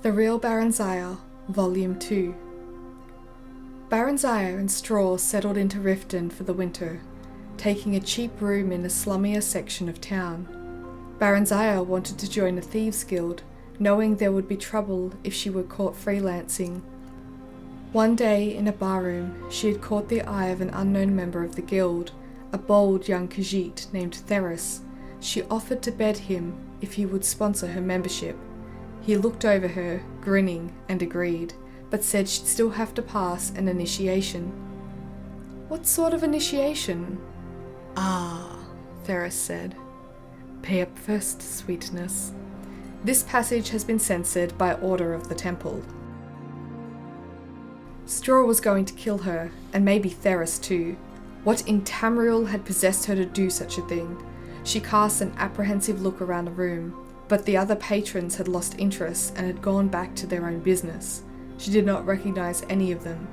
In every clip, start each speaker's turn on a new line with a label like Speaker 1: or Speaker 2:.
Speaker 1: The Real Barenziah, Volume 2. Barenziah and Straw settled into Riften for the winter, taking a cheap room in a slummier section of town. Barenziah wanted to join a thieves' guild, knowing there would be trouble if she were caught freelancing. One day, in a barroom, she had caught the eye of an unknown member of the guild, a bold young Khajiit named Theris. She offered to bed him if he would sponsor her membership. He looked over her, grinning, and agreed, but said she'd still have to pass an initiation. "What sort of initiation?" "Ah," Theris said. "Pay up first, sweetness." This passage has been censored by order of the temple. Straw was going to kill her, and maybe Theris too. What in Tamriel had possessed her to do such a thing? She cast an apprehensive look around the room, but the other patrons had lost interest and had gone back to their own business. She did not recognize any of them.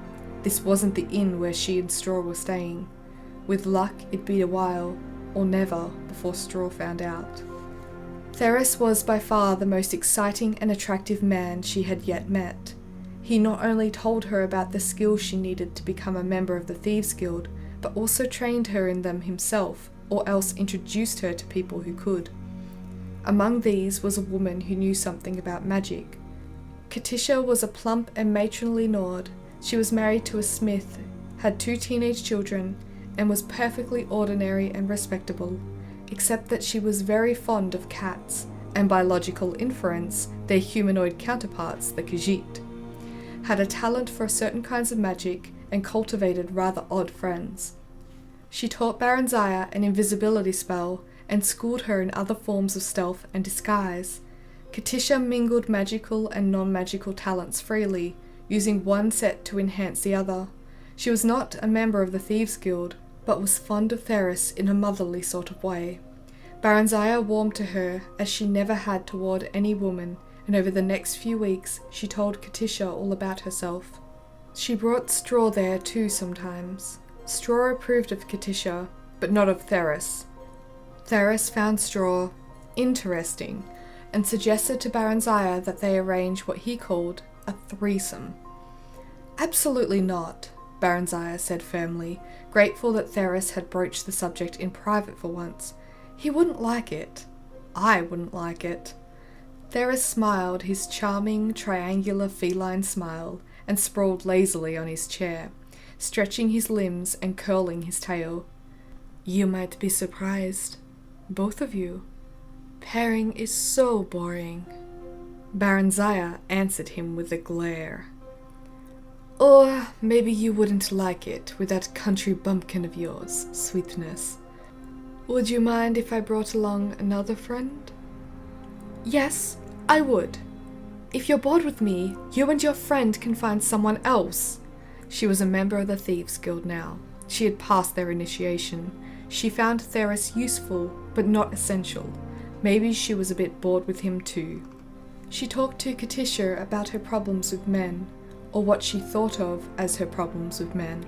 Speaker 1: This wasn't the inn where she and Straw were staying. With luck, it'd be a while, or never, before Straw found out. Theris was by far the most exciting and attractive man she had yet met. He not only told her about the skills she needed to become a member of the Thieves' Guild, but also trained her in them himself, or else introduced her to people who could. Among these was a woman who knew something about magic. Katisha was a plump and matronly Nord. She was married to a smith, had 2 teenage children, and was perfectly ordinary and respectable, except that she was very fond of cats, and by logical inference, their humanoid counterparts, the Khajiit. Had a talent for certain kinds of magic, and cultivated rather odd friends. She taught Barenziah an invisibility spell, and schooled her in other forms of stealth and disguise. Katisha mingled magical and non-magical talents freely, using one set to enhance the other. She was not a member of the Thieves' Guild, but was fond of Theris in a motherly sort of way. Barenziah warmed to her as she never had toward any woman, and over the next few weeks she told Katisha all about herself. She brought Straw there too sometimes. Straw approved of Katisha, but not of Theris. Theris found Straw interesting and suggested to Barenziah that they arrange what he called a threesome. "Absolutely not," Barenziah said firmly, grateful that Theris had broached the subject in private for once. "He wouldn't like it. I wouldn't like it." Theris smiled his charming, triangular feline smile and sprawled lazily on his chair, stretching his limbs and curling his tail. "You might be surprised. Both of you. Pairing is so boring." Barenziah answered him with a glare. "Or maybe you wouldn't like it with that country bumpkin of yours, sweetness. Would you mind if I brought along another friend?" "Yes, I would. If you're bored with me, you and your friend can find someone else." She was a member of the Thieves' Guild now. She had passed their initiation. She found Theris useful, but not essential. Maybe she was a bit bored with him too. She talked to Katisha about her problems with men, or what she thought of as her problems with men.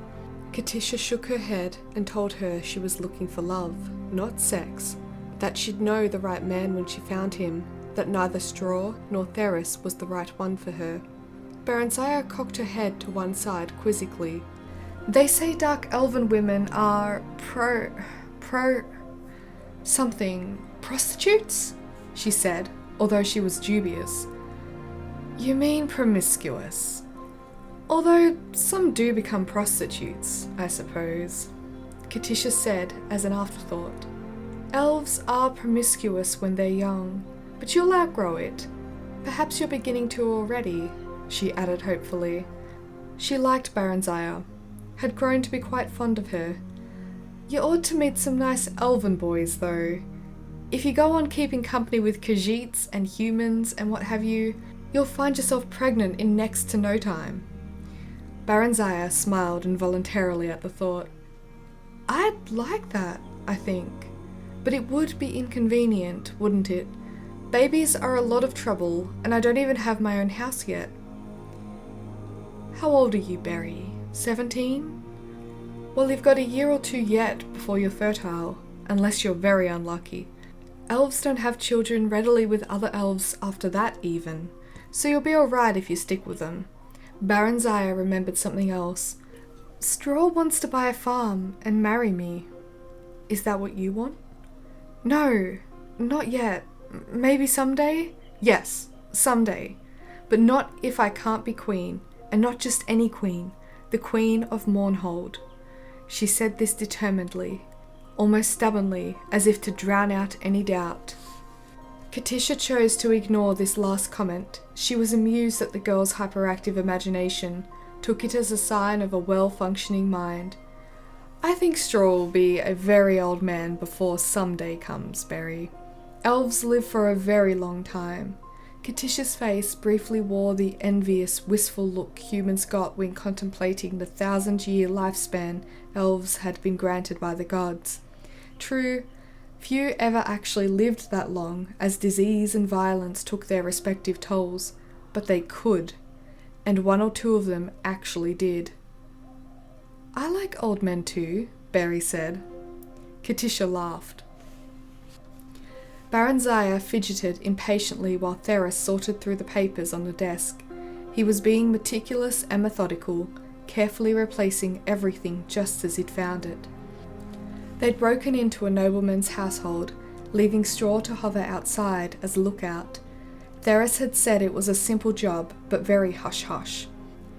Speaker 1: Katisha shook her head and told her she was looking for love, not sex, that she'd know the right man when she found him, that neither Straw nor Theris was the right one for her. Barenziah cocked her head to one side quizzically. "They say dark elven women are something prostitutes?" she said, although she was dubious. "You mean promiscuous? Although some do become prostitutes, I suppose," Katisha said as an afterthought. "Elves are promiscuous when they're young, but you'll outgrow it. Perhaps you're beginning to already," she added hopefully. She liked Barenziah, had grown to be quite fond of her. "You ought to meet some nice elven boys, though. If you go on keeping company with Khajiits and humans and what have you, you'll find yourself pregnant in next to no time." Barenziah smiled involuntarily at the thought. "I'd like that, I think. But it would be inconvenient, wouldn't it? Babies are a lot of trouble, and I don't even have my own house yet." "How old are you, Berry? 17? Well, you've got a year or 2 yet before you're fertile, unless you're very unlucky. Elves don't have children readily with other elves after that even. So you'll be alright if you stick with them. Barenziah remembered something else. Straw wants to buy a farm and marry me. Is that what you want? No, not yet. Maybe someday? Yes, someday. But not if I can't be queen, and not just any queen, the Queen of Mournhold. She said this determinedly, almost stubbornly, as if to drown out any doubt. Katisha chose to ignore this last comment. She was amused at the girl's hyperactive imagination, took it as a sign of a well-functioning mind. I think Straw will be a very old man before someday comes, Berry. Elves live for a very long time. Katisha's face briefly wore the envious, wistful look humans got when contemplating the 1,000-year lifespan elves had been granted by the gods. True, few ever actually lived that long, as disease and violence took their respective tolls, but they could, and 1 or 2 of them actually did. I like old men too, Berry said. Katisha laughed. Barenziah fidgeted impatiently while Theris sorted through the papers on the desk. He was being meticulous and methodical, carefully replacing everything just as he'd found it. They'd broken into a nobleman's household, leaving Straw to hover outside as a lookout. Theris had said it was a simple job, but very hush-hush.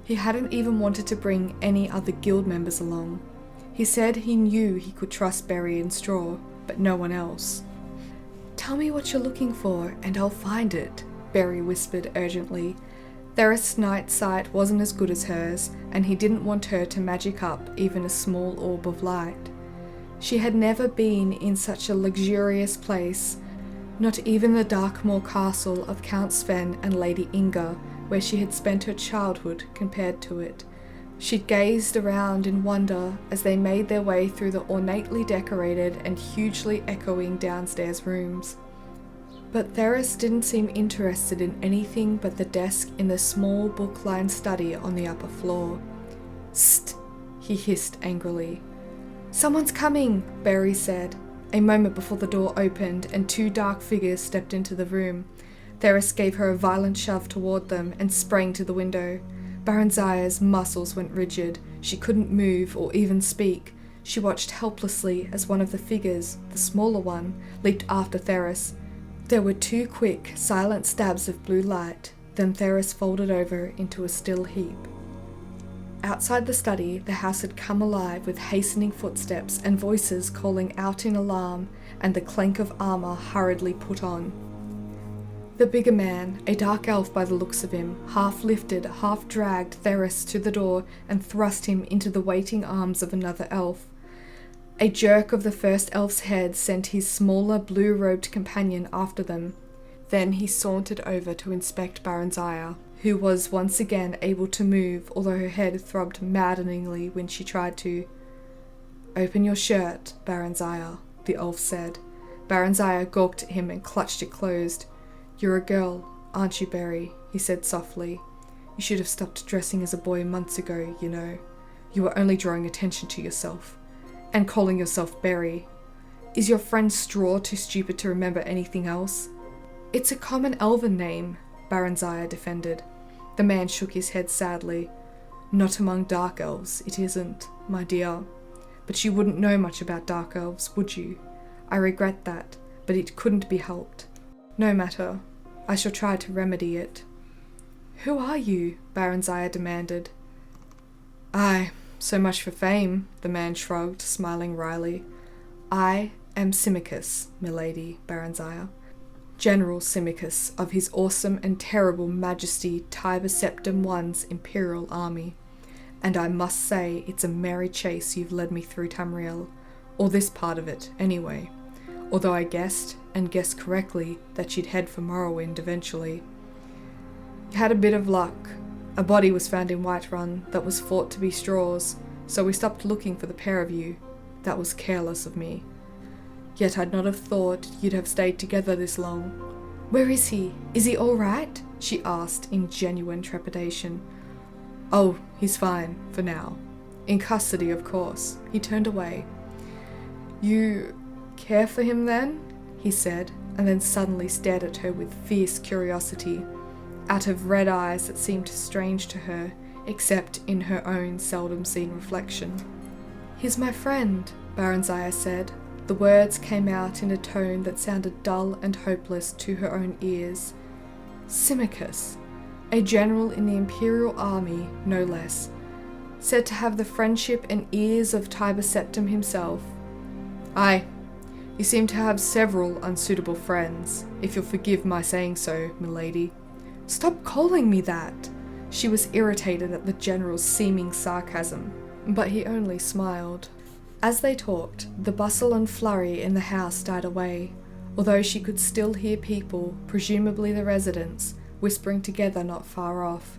Speaker 1: He hadn't even wanted to bring any other guild members along. He said he knew he could trust Berry and Straw, but no one else. Tell me what you're looking for, and I'll find it, Berry whispered urgently. Theris' night sight wasn't as good as hers, and he didn't want her to magic up even a small orb of light. She had never been in such a luxurious place, not even the Darkmoor castle of Count Sven and Lady Inga, where she had spent her childhood, compared to it. She'd gazed around in wonder as they made their way through the ornately decorated and hugely echoing downstairs rooms. But Theris didn't seem interested in anything but the desk in the small book-lined study on the upper floor. "St!" he hissed angrily. "Someone's coming," Berry said, a moment before the door opened and 2 dark figures stepped into the room. Theris gave her a violent shove toward them and sprang to the window. Barenziah's muscles went rigid. She couldn't move or even speak. She watched helplessly as one of the figures, the smaller one, leaped after Theris. There were 2 quick, silent stabs of blue light, then Theris folded over into a still heap. Outside the study, the house had come alive with hastening footsteps and voices calling out in alarm, and the clank of armour hurriedly put on. The bigger man, a dark elf by the looks of him, half lifted, half dragged Theris to the door and thrust him into the waiting arms of another elf. A jerk of the first elf's head sent his smaller, blue-robed companion after them. Then he sauntered over to inspect Barenziah, who was once again able to move, although her head throbbed maddeningly when she tried to. "Open your shirt, Barenziah," the elf said. Barenziah gawked at him and clutched it closed. "You're a girl, aren't you, Berry?" he said softly. "You should have stopped dressing as a boy months ago, you know. You were only drawing attention to yourself. And calling yourself Berry. Is your friend Straw too stupid to remember anything else?" "It's a common elven name," Barenziah defended. The man shook his head sadly. "Not among dark elves, it isn't, my dear. But you wouldn't know much about dark elves, would you? I regret that, but it couldn't be helped. No matter, I shall try to remedy it." "Who are you?" Barenziah demanded. "Aye, so much for fame," the man shrugged, smiling wryly. "I am Symmachus, milady, Barenziah. General Symmachus of his awesome and terrible Majesty Tiber Septim I's imperial army. And I must say it's a merry chase you've led me through Tamriel, or this part of it, anyway. Although I guessed, and guessed correctly, that you'd head for Morrowind eventually. You had a bit of luck. A body was found in Whiterun that was thought to be Straw's, so we stopped looking for the pair of you. That was careless of me. Yet I'd not have thought you'd have stayed together this long." "Where is he? Is he all right?" she asked in genuine trepidation. "Oh, he's fine, for now. In custody, of course." He turned away. "You care for him then?" he said, and then suddenly stared at her with fierce curiosity. out of red eyes that seemed strange to her, except in her own seldom-seen reflection. "He's my friend," Barenziah said. The words came out in a tone that sounded dull and hopeless to her own ears. Symmachus, a general in the Imperial Army, no less, said to have the friendship and ears of Tiber Septim himself. "Aye, you seem to have several unsuitable friends, if you'll forgive my saying so, milady." "Stop calling me that!" She was irritated at the general's seeming sarcasm, but he only smiled. As they talked, the bustle and flurry in the house died away, although she could still hear people, presumably the residents, whispering together not far off.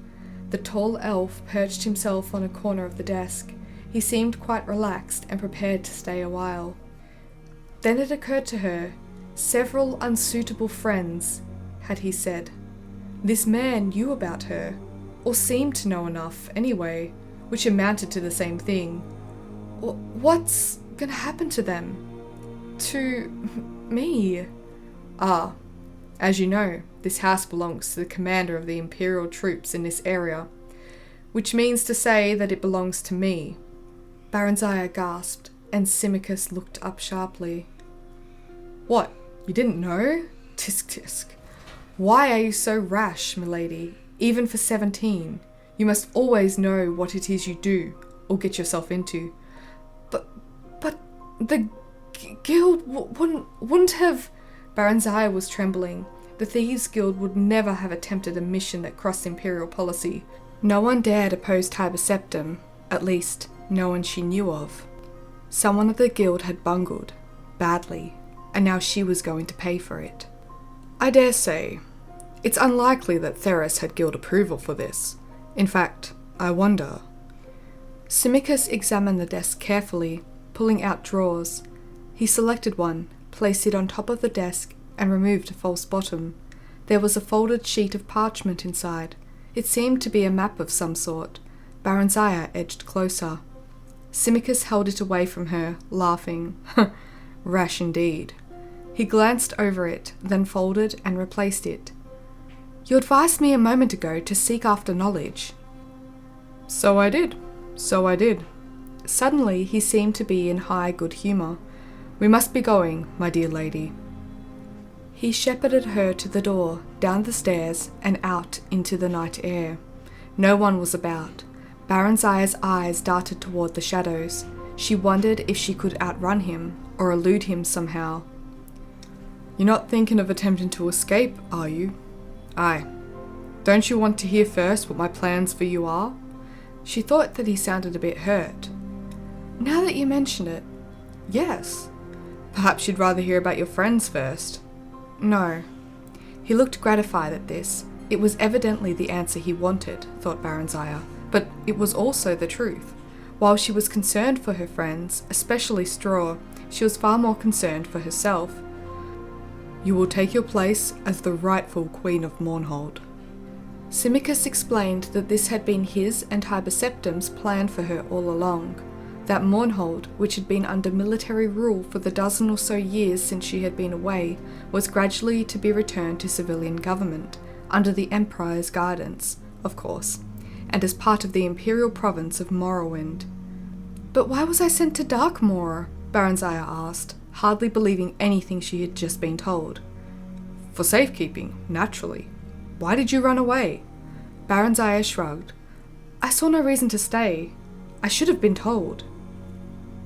Speaker 1: The tall elf perched himself on a corner of the desk. He seemed quite relaxed and prepared to stay a while. Then it occurred to her, several unsuitable friends, had he said. This man knew about her, or seemed to know enough anyway, which amounted to the same thing. What's gonna happen to them? To me? Ah, as you know, this house belongs to the commander of the Imperial troops in this area, which means to say that it belongs to me. Barenziah gasped, and Symmachus looked up sharply. What, you didn't know? Tisk tisk. Why are you so rash, milady? Even for 17, you must always know what it is you do, or get yourself into. But the guild wouldn't have... Barenziah was trembling. The Thieves' Guild would never have attempted a mission that crossed Imperial policy. No one dared oppose Tiber Septim, at least no one she knew of. Someone of the guild had bungled, badly, and now she was going to pay for it. I dare say, it's unlikely that Theris had guild approval for this. In fact, I wonder. Symmachus examined the desk carefully, pulling out drawers. He selected one, placed it on top of the desk, and removed a false bottom. There was a folded sheet of parchment inside. It seemed to be a map of some sort. Barenziah edged closer. Symmachus held it away from her, laughing. Rash indeed. He glanced over it, then folded and replaced it. You advised me a moment ago to seek after knowledge. So I did. Suddenly he seemed to be in high good humour. We must be going, my dear lady. He shepherded her to the door, down the stairs, and out into the night air. No one was about. Barenziah's eyes darted toward the shadows. She wondered if she could outrun him, or elude him somehow. You're not thinking of attempting to escape, are you? Aye. Don't you want to hear first what my plans for you are? She thought that he sounded a bit hurt. Now that you mention it, yes. Perhaps you'd rather hear about your friends first. No. He looked gratified at this. It was evidently the answer he wanted, thought Barenziah, but it was also the truth. While she was concerned for her friends, especially Straw, she was far more concerned for herself. You will take your place as the rightful Queen of Mournhold. Symmachus explained that this had been his and Tiber Septim's plan for her all along. That Mournhold, which had been under military rule for the dozen or so years since she had been away, was gradually to be returned to civilian government, under the Empire's guidance, of course, and as part of the Imperial province of Morrowind. But why was I sent to Darkmoor? Barenziah asked, hardly believing anything she had just been told. For safekeeping, naturally. Why did you run away? Barenziah shrugged. I saw no reason to stay. I should have been told.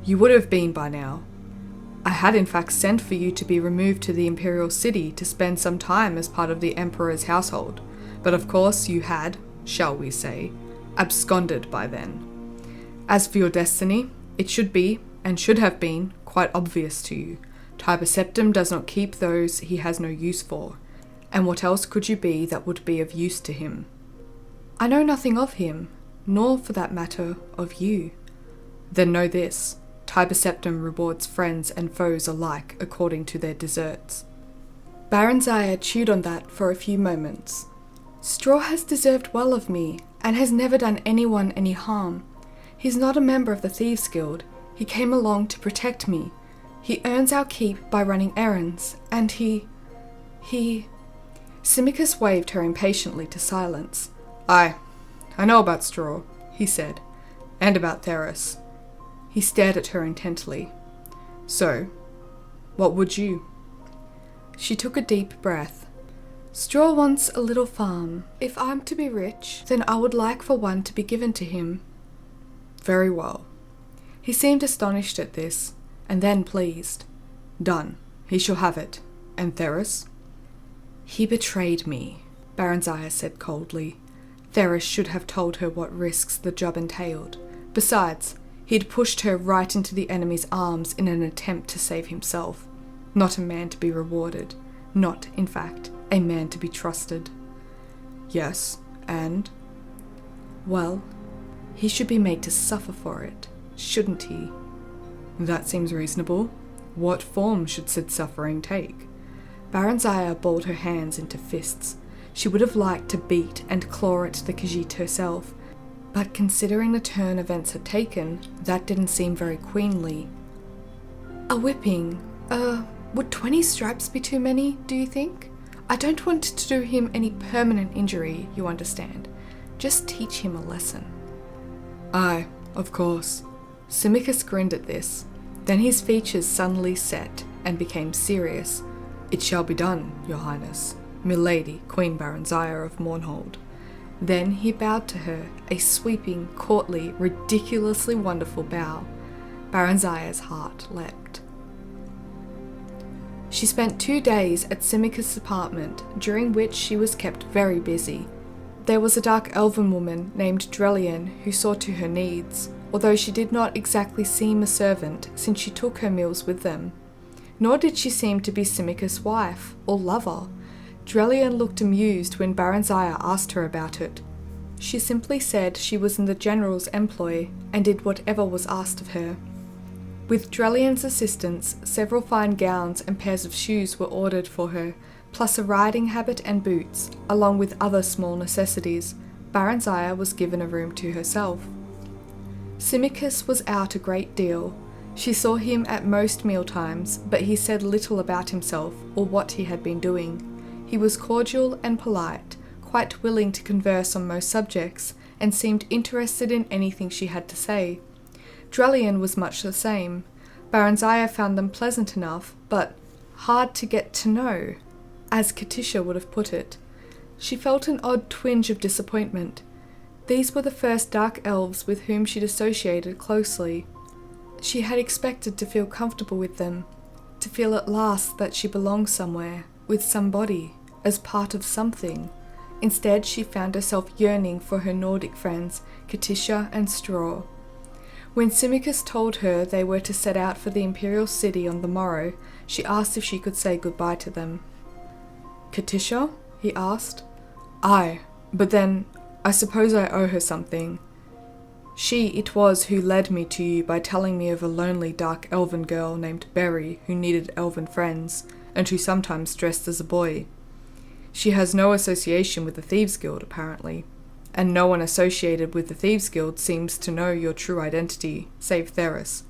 Speaker 1: You would have been by now. I had in fact sent for you to be removed to the Imperial City to spend some time as part of the Emperor's household, but of course you had, shall we say, absconded by then. As for your destiny, it should be, and should have been, quite obvious to you. Tiber Septim does not keep those he has no use for, and what else could you be that would be of use to him? I know nothing of him, nor, for that matter, of you. Then know this. Tiber Septim rewards friends and foes alike according to their deserts. Barenziah chewed on that for a few moments. Straw has deserved well of me, and has never done anyone any harm. He's not a member of the Thieves' Guild. He came along to protect me. He earns our keep by running errands, and he... Symmachus waved her impatiently to silence. I know about straw, he said, and about Theris. He stared at her intently. So, what would you? She took a deep breath. Straw wants a little farm. If I'm to be rich, then I would like for one to be given to him. Very well. He seemed astonished at this, and then pleased. Done. He shall have it. And Theris? He betrayed me, Barenziah said coldly. Theris should have told her what risks the job entailed. Besides, he'd pushed her right into the enemy's arms in an attempt to save himself. Not a man to be rewarded. Not, in fact, a man to be trusted. Yes, and? Well, he should be made to suffer for it, shouldn't he? That seems reasonable. What form should said suffering take? Barenziah balled her hands into fists. She would have liked to beat and claw at the Khajiit herself, but considering the turn events had taken, that didn't seem very queenly. A whipping. Would 20 stripes be too many, do you think? I don't want to do him any permanent injury, you understand. Just teach him a lesson. Aye, of course. Symmachus grinned at this. Then his features suddenly set and became serious. It shall be done, your highness. Milady, Queen Barenziah of Mournhold. Then he bowed to her, a sweeping, courtly, ridiculously wonderful bow. Barenziah's heart leapt. She spent 2 days at Symmachus' apartment, during which she was kept very busy. There was a dark elven woman named Drelian who saw to her needs, although she did not exactly seem a servant since she took her meals with them. Nor did she seem to be Symmachus' wife or lover. Drelian looked amused when Barenziah asked her about it. She simply said she was in the general's employ and did whatever was asked of her. With Drelian's assistance, several fine gowns and pairs of shoes were ordered for her, plus a riding habit and boots, along with other small necessities. Barenziah was given a room to herself. Symmachus was out a great deal. She saw him at most mealtimes, but he said little about himself or what he had been doing. He was cordial and polite, quite willing to converse on most subjects, and seemed interested in anything she had to say. Drelian was much the same. Barenziah found them pleasant enough, but hard to get to know, as Katisha would have put it. She felt an odd twinge of disappointment. These were the first dark elves with whom she'd associated closely. She had expected to feel comfortable with them, to feel at last that she belonged somewhere, with somebody, as part of something. Instead, she found herself yearning for her Nordic friends, Katisha and Straw. When Symmachus told her they were to set out for the imperial city on the morrow, she asked if she could say goodbye to them. Katisha? He asked. Aye, but then I suppose I owe her something. She it was who led me to you by telling me of a lonely dark elven girl named Berry who needed elven friends, and who sometimes dressed as a boy. She has no association with the Thieves' Guild, apparently, and no one associated with the Thieves' Guild seems to know your true identity, save Theris.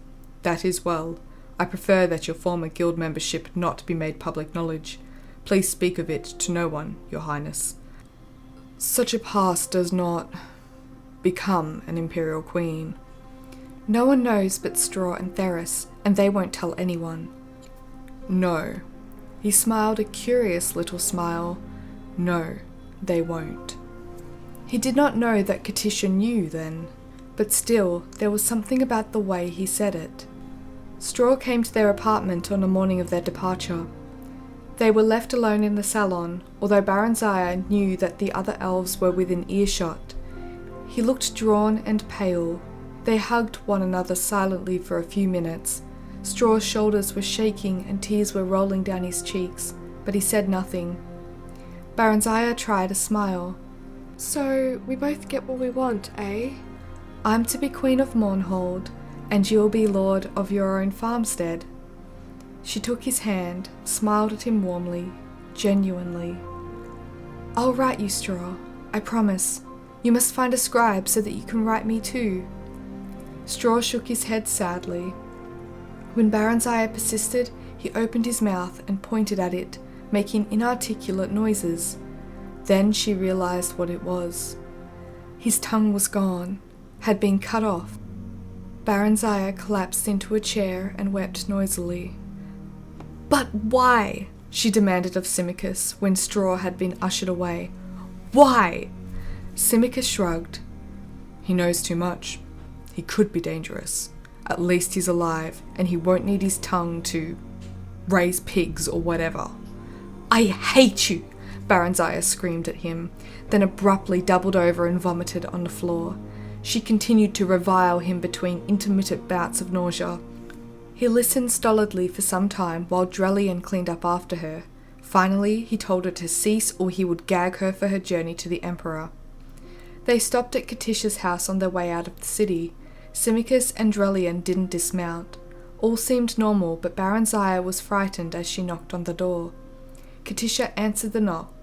Speaker 1: That is well. I prefer that your former guild membership not be made public knowledge. Please speak of it to no one, your highness. Such a past does not become an imperial queen. No one knows but Straw and Theris, and they won't tell anyone. No. He smiled a curious little smile. No, they won't. He did not know that Katisha knew then, but still there was something about the way he said it. Straw came to their apartment on the morning of their departure. They were left alone in the salon, although Barenziah knew that the other elves were within earshot. He looked drawn and pale. They hugged one another silently for a few minutes. Straw's shoulders were shaking and tears were rolling down his cheeks, but he said nothing. Barenziah tried a smile. So, we both get what we want, eh? I'm to be Queen of Mournhold, and you'll be lord of your own farmstead. She took his hand, smiled at him warmly, genuinely. I'll write you, Straw, I promise. You must find a scribe so that you can write me too. Straw shook his head sadly. When Barenziah persisted, he opened his mouth and pointed at it, making inarticulate noises. Then she realized what it was. His tongue was gone, had been cut off. Barenziah collapsed into a chair and wept noisily. "But why?" she demanded of Symmachus when Straw had been ushered away. "Why?" Symmachus shrugged. "He knows too much. He could be dangerous. At least he's alive, and he won't need his tongue to raise pigs or whatever." "I hate you!" Barenziah screamed at him, then abruptly doubled over and vomited on the floor. She continued to revile him between intermittent bouts of nausea. He listened stolidly for some time while Drellian cleaned up after her. Finally, he told her to cease or he would gag her for her journey to the Emperor. They stopped at Katisha's house on their way out of the city. Symmachus and Drellian didn't dismount. All seemed normal, but Barenziah was frightened as she knocked on the door. Katisha answered the knock.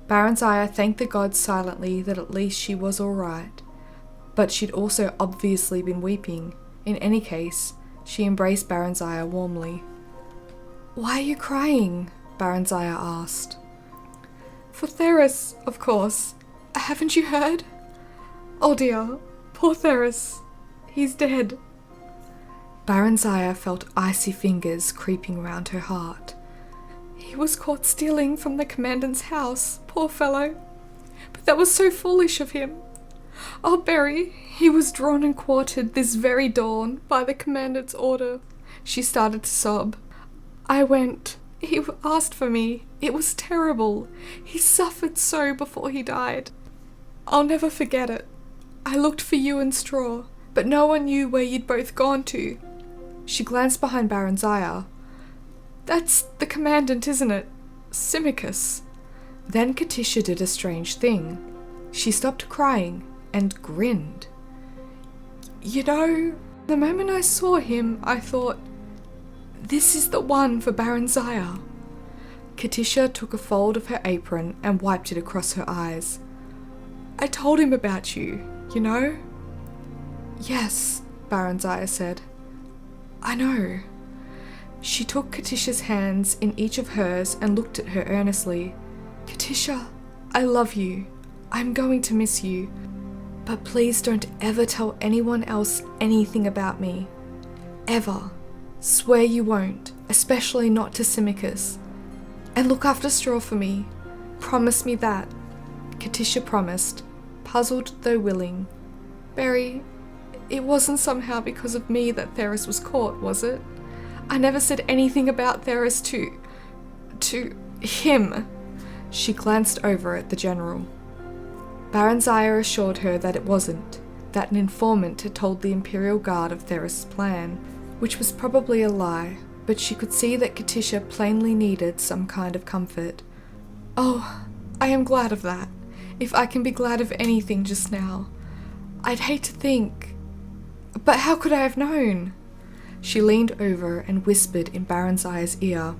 Speaker 1: Barenziah thanked the gods silently that at least she was all right. But she'd also obviously been weeping. In any case, she embraced Barenziah warmly. "Why are you crying?" Barenziah asked. "For Theris, of course. Haven't you heard? Oh dear, poor Theris. He's dead." Barenziah felt icy fingers creeping round her heart. "He was caught stealing from the commandant's house, poor fellow. But that was so foolish of him. Oh, Berry, he was drawn and quartered this very dawn by the commandant's order." She started to sob. "I went. He asked for me. It was terrible. He suffered so before he died. I'll never forget it. I looked for you and Straw, but no one knew where you'd both gone to." She glanced behind Barenziah. "That's the commandant, isn't it? Symmachus." Then Katisha did a strange thing. She stopped crying and grinned. "You know, the moment I saw him, I thought, this is the one for Barenziah." Katisha took a fold of her apron and wiped it across her eyes. "I told him about you, you know?" "Yes," Barenziah said. "I know." She took Katisha's hands in each of hers and looked at her earnestly. "Katisha, I love you. I'm going to miss you. But please don't ever tell anyone else anything about me. Ever. Swear you won't, especially not to Symmachus. And look after Straw for me. Promise me that." Katisha promised, puzzled though willing. "Berry, it wasn't somehow because of me that Theris was caught, was it? I never said anything about Theris to him." She glanced over at the general. Barenziah assured her that it wasn't, that an informant had told the Imperial Guard of Theris' plan, which was probably a lie, but she could see that Katisha plainly needed some kind of comfort. "Oh, I am glad of that, if I can be glad of anything just now. I'd hate to think. But how could I have known?" She leaned over and whispered in Barenziah's ear.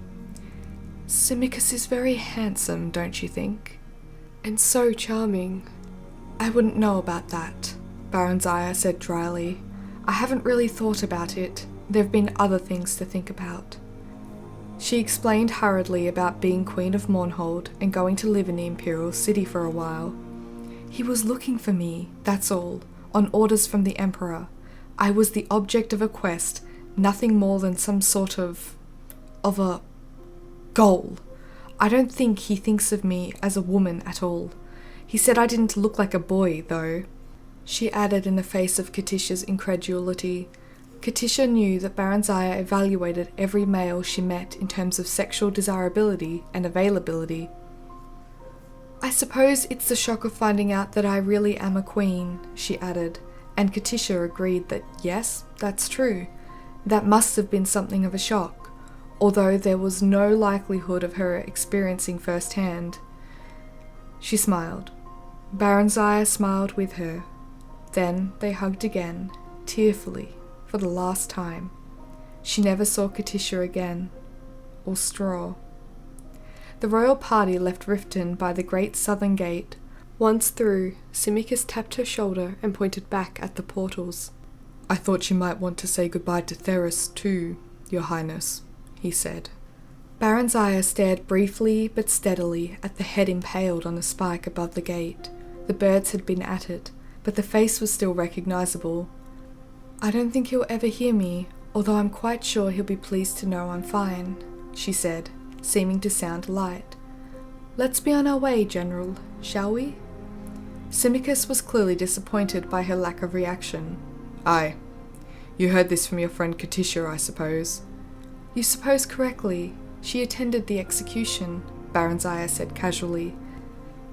Speaker 1: "Symmachus is very handsome, don't you think? And so charming." "I wouldn't know about that," Barenziah said dryly. "I haven't really thought about it. There've been other things to think about." She explained hurriedly about being Queen of Mournhold and going to live in the Imperial City for a while. "He was looking for me, that's all, on orders from the Emperor. I was the object of a quest, nothing more than some sort of a goal. I don't think he thinks of me as a woman at all. He said I didn't look like a boy, though," she added in the face of Katisha's incredulity. Katisha knew that Barenziah evaluated every male she met in terms of sexual desirability and availability. "I suppose it's the shock of finding out that I really am a queen," she added, and Katisha agreed that yes, that's true. That must have been something of a shock, although there was no likelihood of her experiencing firsthand. She smiled. Barenziah smiled with her. Then they hugged again, tearfully, for the last time. She never saw Katisha again, or Straw. The royal party left Riften by the great southern gate. Once through, Symmachus tapped her shoulder and pointed back at the portals. "I thought you might want to say goodbye to Theris too, Your Highness," he said. Barenziah stared briefly but steadily at the head impaled on a spike above the gate. The birds had been at it, but the face was still recognisable. "I don't think he'll ever hear me, although I'm quite sure he'll be pleased to know I'm fine," she said, seeming to sound light. "Let's be on our way, General, shall we?" Symmachus was clearly disappointed by her lack of reaction. "Aye. You heard this from your friend Katisha, I suppose?" "You suppose correctly. She attended the execution," Barenziah said casually.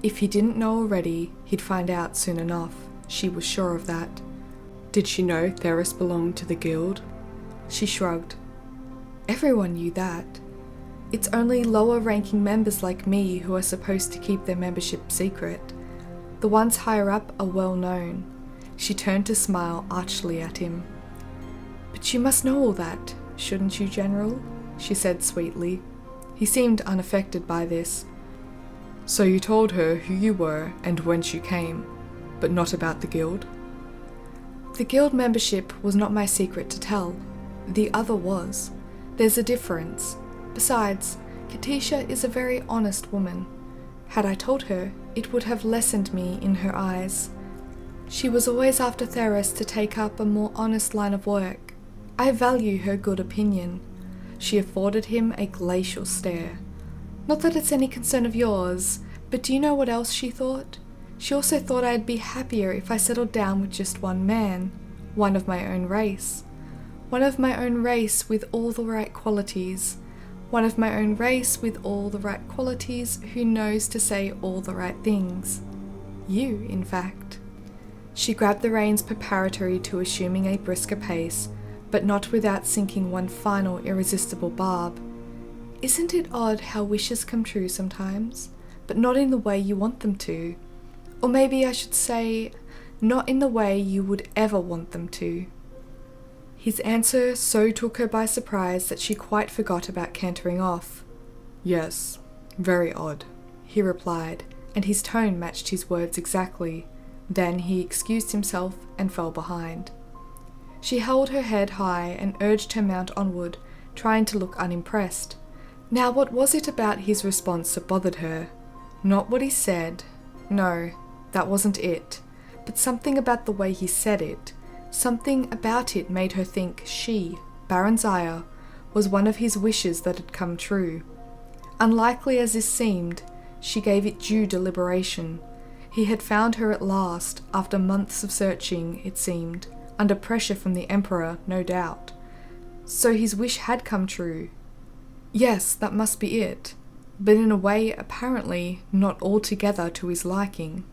Speaker 1: If he didn't know already, he'd find out soon enough. She was sure of that. "Did she know Theris belonged to the guild?" She shrugged. "Everyone knew that. It's only lower-ranking members like me who are supposed to keep their membership secret. The ones higher up are well known." She turned to smile archly at him. "But you must know all that, shouldn't you, General?" she said sweetly. He seemed unaffected by this. "So you told her who you were and whence you came, but not about the guild?" "The guild membership was not my secret to tell. The other was. There's a difference. Besides, Katisha is a very honest woman. Had I told her, it would have lessened me in her eyes. She was always after Theris to take up a more honest line of work. I value her good opinion." She afforded him a glacial stare. "Not that it's any concern of yours, but do you know what else she thought? She also thought I'd be happier if I settled down with just one man, one of my own race. One of my own race with all the right qualities. One of my own race with all the right qualities who knows to say all the right things. You, in fact." She grabbed the reins preparatory to assuming a brisker pace, but not without sinking one final irresistible barb. "Isn't it odd how wishes come true sometimes, but not in the way you want them to? Or maybe I should say, not in the way you would ever want them to." His answer so took her by surprise that she quite forgot about cantering off. "Yes, very odd," he replied, and his tone matched his words exactly. Then he excused himself and fell behind. She held her head high and urged her mount onward, trying to look unimpressed. Now what was it about his response that bothered her? Not what he said. No, that wasn't it. But something about the way he said it. Something about it made her think she, Barenziah, was one of his wishes that had come true. Unlikely as this seemed, she gave it due deliberation. He had found her at last, after months of searching, it seemed, under pressure from the Emperor, no doubt. So his wish had come true. Yes, that must be it, but in a way apparently not altogether to his liking.